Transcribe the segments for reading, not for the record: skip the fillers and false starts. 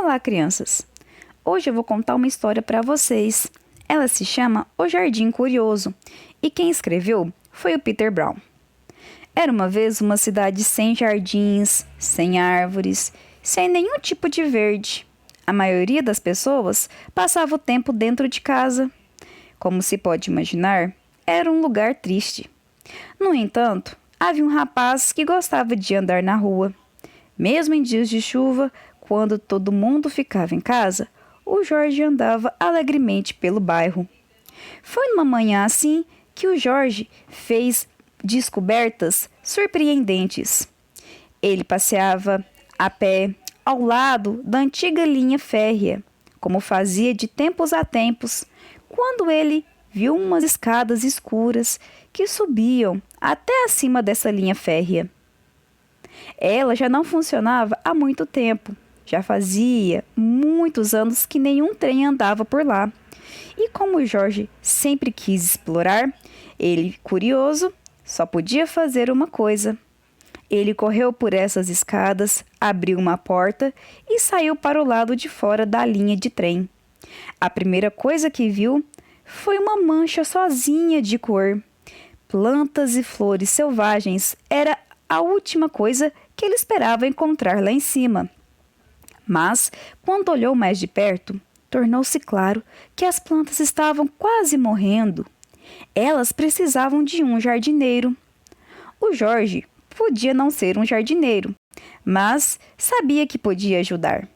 Olá, crianças! Hoje eu vou contar uma história para vocês. Ela se chama O Jardim Curioso e quem escreveu foi o Peter Brown. Era uma vez uma cidade sem jardins, sem árvores, sem nenhum tipo de verde. A maioria das pessoas passava o tempo dentro de casa. Como se pode imaginar, era um lugar triste. No entanto, havia um rapaz que gostava de andar na rua. Mesmo em dias de chuva, quando todo mundo ficava em casa, o Jorge andava alegremente pelo bairro. Foi numa manhã assim que o Jorge fez descobertas surpreendentes. Ele passeava a pé ao lado da antiga linha férrea, como fazia de tempos a tempos, quando ele viu umas escadas escuras que subiam até acima dessa linha férrea. Ela já não funcionava há muito tempo. Já fazia muitos anos que nenhum trem andava por lá. E como o Jorge sempre quis explorar, ele, curioso, só podia fazer uma coisa. Ele correu por essas escadas, abriu uma porta e saiu para o lado de fora da linha de trem. A primeira coisa que viu foi uma mancha sozinha de cor. Plantas e flores selvagens era a última coisa que ele esperava encontrar lá em cima. Mas, quando olhou mais de perto, tornou-se claro que as plantas estavam quase morrendo. Elas precisavam de um jardineiro. O Jorge podia não ser um jardineiro, mas sabia que podia ajudar.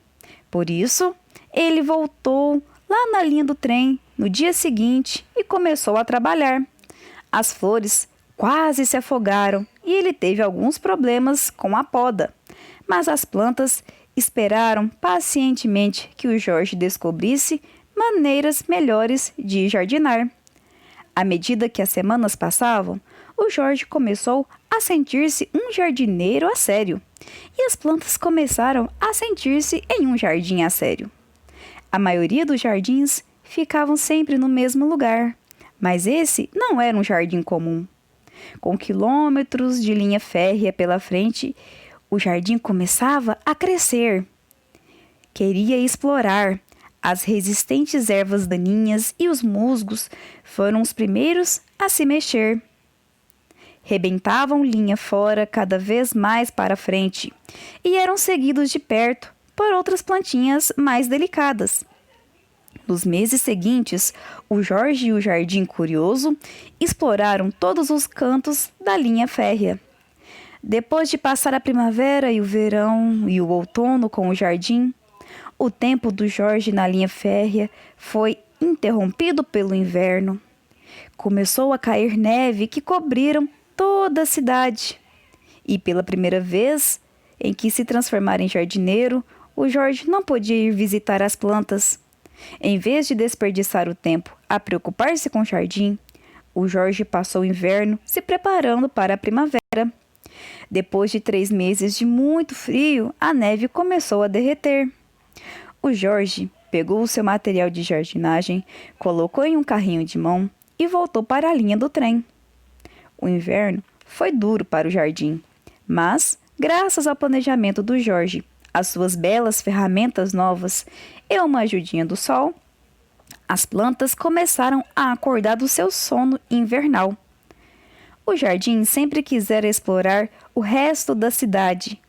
Por isso, ele voltou lá na linha do trem no dia seguinte e começou a trabalhar. As flores quase se afogaram e ele teve alguns problemas com a poda, mas as plantas esperaram pacientemente que o Jorge descobrisse maneiras melhores de jardinar. À medida que as semanas passavam, o Jorge começou a sentir-se um jardineiro a sério, e as plantas começaram a sentir-se em um jardim a sério. A maioria dos jardins ficavam sempre no mesmo lugar, mas esse não era um jardim comum. Com quilômetros de linha férrea pela frente, o jardim começava a crescer. Queria explorar. As resistentes ervas daninhas e os musgos foram os primeiros a se mexer. Rebentavam linha fora cada vez mais para frente e eram seguidos de perto por outras plantinhas mais delicadas. Nos meses seguintes, o Jorge e o Jardim Curioso exploraram todos os cantos da linha férrea. Depois de passar a primavera e o verão e o outono com o jardim, o tempo do Jorge na linha férrea foi interrompido pelo inverno. Começou a cair neve que cobriram toda a cidade. E pela primeira vez em que se transformara em jardineiro, o Jorge não podia ir visitar as plantas. Em vez de desperdiçar o tempo a preocupar-se com o jardim, o Jorge passou o inverno se preparando para a primavera. Depois de 3 meses de muito frio, a neve começou a derreter. O Jorge pegou o seu material de jardinagem, colocou em um carrinho de mão e voltou para a linha do trem. O inverno foi duro para o jardim, mas, graças ao planejamento do Jorge, as suas belas ferramentas novas e uma ajudinha do sol, as plantas começaram a acordar do seu sono invernal. O jardim sempre quisera explorar o resto da cidade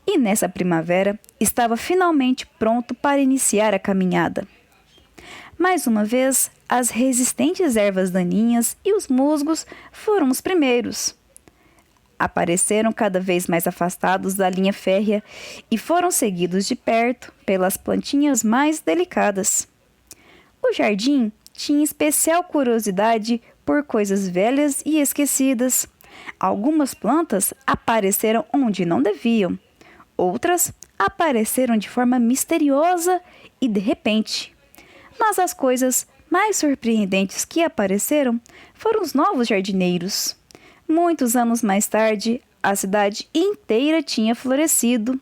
e nessa primavera estava finalmente pronto para iniciar a caminhada. Mais uma vez, as resistentes ervas daninhas e os musgos foram os primeiros. Apareceram cada vez mais afastados da linha férrea e foram seguidos de perto pelas plantinhas mais delicadas. O jardim tinha especial curiosidade por coisas velhas e esquecidas. Algumas plantas apareceram onde não deviam, outras apareceram de forma misteriosa e de repente. Mas as coisas mais surpreendentes que apareceram foram os novos jardineiros. Muitos anos mais tarde, a cidade inteira tinha florescido,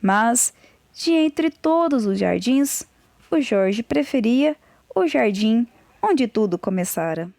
mas, de entre todos os jardins, o Jorge preferia o jardim onde tudo começara.